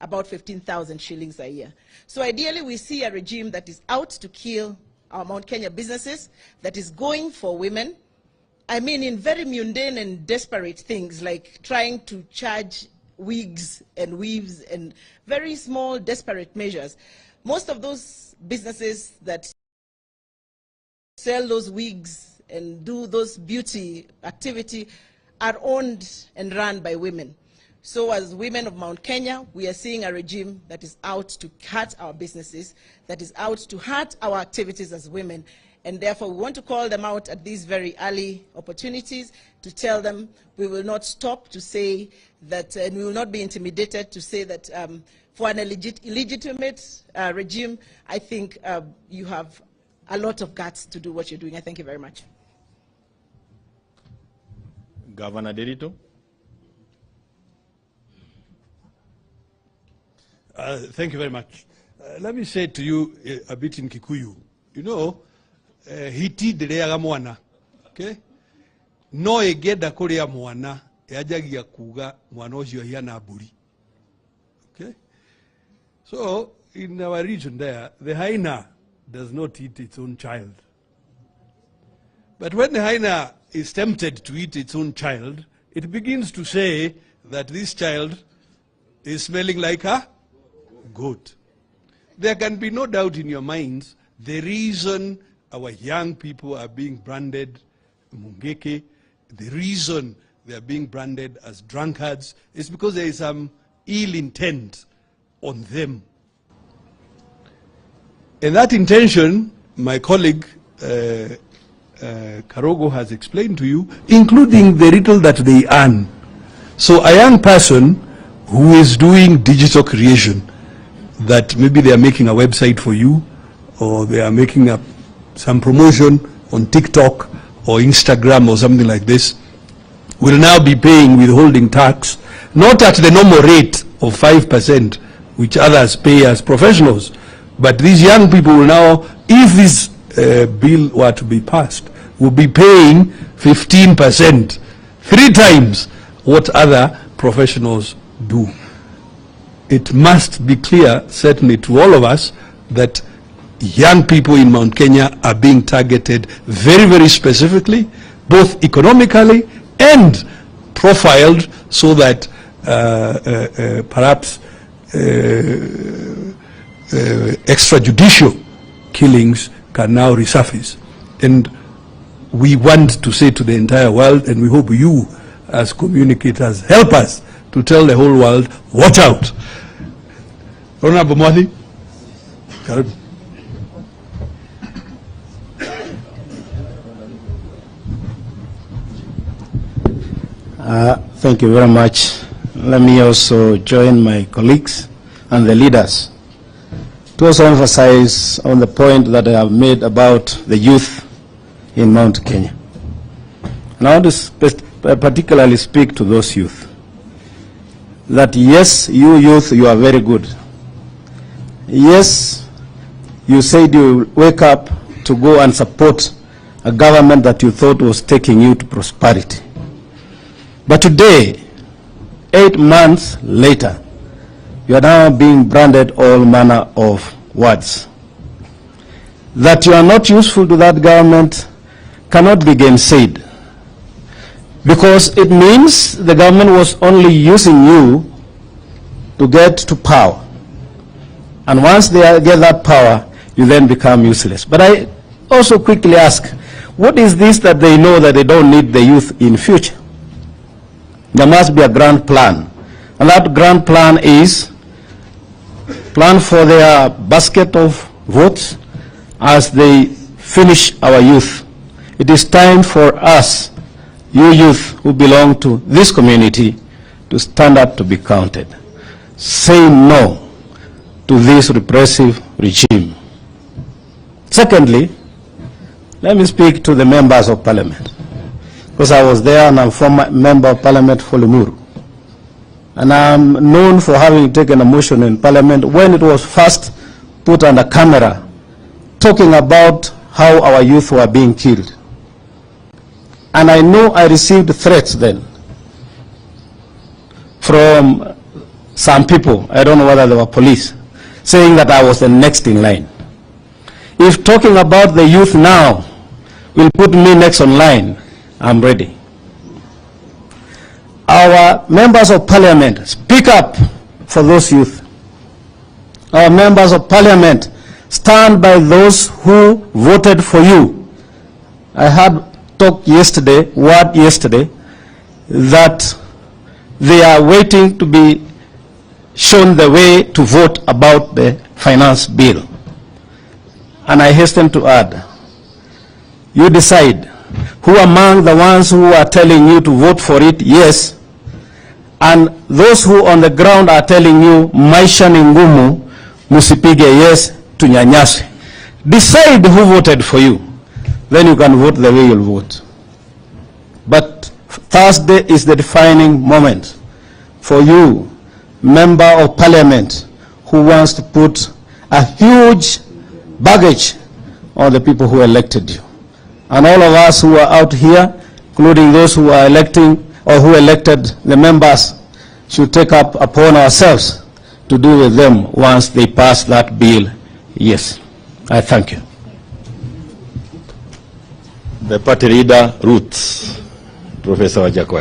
about 15,000 shillings a year. So ideally, we see a regime that is out to kill our Mount Kenya businesses, that is going for women. I mean, in very mundane and desperate things like trying to charge wigs and weaves and very small, desperate measures. Most of those businesses that sell those wigs and do those beauty activity are owned and run by women. So as women of Mount Kenya, we are seeing a regime that is out to hurt our businesses, that is out to hurt our activities as women. And therefore, we want to call them out at these very early opportunities to tell them we will not stop to say that, and we will not be intimidated to say that for an illegitimate regime, I think you have a lot of guts to do what you're doing. I thank you very much. Governor Derito. Thank you very much. Let me say to you a bit in Kikuyu. You know, hiti dereaga mwana, okay? No egeda kuria mwana yajagia kuga mwana ucio hiana mburi. Okay? So in our region there, the hyena does not eat its own child. But when the hyena is tempted to eat its own child, it begins to say that this child is smelling like a goat. There can be no doubt in your minds the reason our young people are being branded Mungiki, the reason they are being branded as drunkards is because there is some ill intent on them. And that intention, my colleague Karogo has explained to you, including the little that they earn. So a young person who is doing digital creation, that maybe they are making a website for you, or they are making some promotion on TikTok or Instagram or something like this, will now be paying withholding tax, not at the normal rate of 5%, which others pay as professionals, but these young people will now, if this bill were to be passed, will be paying 15%, 3 times what other professionals do. It must be clear, certainly to all of us, that young people in Mount Kenya are being targeted very, very specifically, both economically and profiled, so that perhaps extrajudicial killings can now resurface. And we want to say to the entire world, and we hope you as communicators help us to tell the whole world, watch out. Honorable Mutembei. Thank you very much. Let me also join my colleagues and the leaders to also emphasize on the point that I have made about the youth in Mount Kenya. And I want to particularly speak to those youth. That yes, you youth, you are very good. Yes, you said you wake up to go and support a government that you thought was taking you to prosperity. But today, 8 months later, you are now being branded all manner of words. That you are not useful to that government cannot be gainsaid, because it means the government was only using you to get to power. And once they get that power, you then become useless. But I also quickly ask, what is this that they know that they don't need the youth in future? There must be a grand plan. And that grand plan is plan for their basket of votes as they finish our youth. It is time for us, you youth who belong to this community, to stand up to be counted. Say no to this repressive regime. Secondly, let me speak to the members of parliament, because I was there and I'm former member of parliament for Limuru. And I'm known for having taken a motion in parliament when it was first put under camera, talking about how our youth were being killed. And I know I received threats then from some people, I don't know whether they were police, saying that I was the next in line. If talking about the youth now will put me next on line, I'm ready. Our members of parliament, speak up for those youth. Our members of parliament, stand by those who voted for you. I had talk yesterday, that they are waiting to be shown the way to vote about the finance bill. And I hasten to add, you decide who among the ones who are telling you to vote for it, yes, and those who on the ground are telling you, maisha ni ngumu, musipige yes, tunyanyase. Decide who voted for you. Then you can vote the way you'll vote. But Thursday is the defining moment for you, member of parliament, who wants to put a huge baggage on the people who elected you. And all of us who are out here, including those who are electing or who elected the members, should take up upon ourselves to do with them once they pass that bill. Yes, I thank you. The party leader, Roots, Professor Gachagua.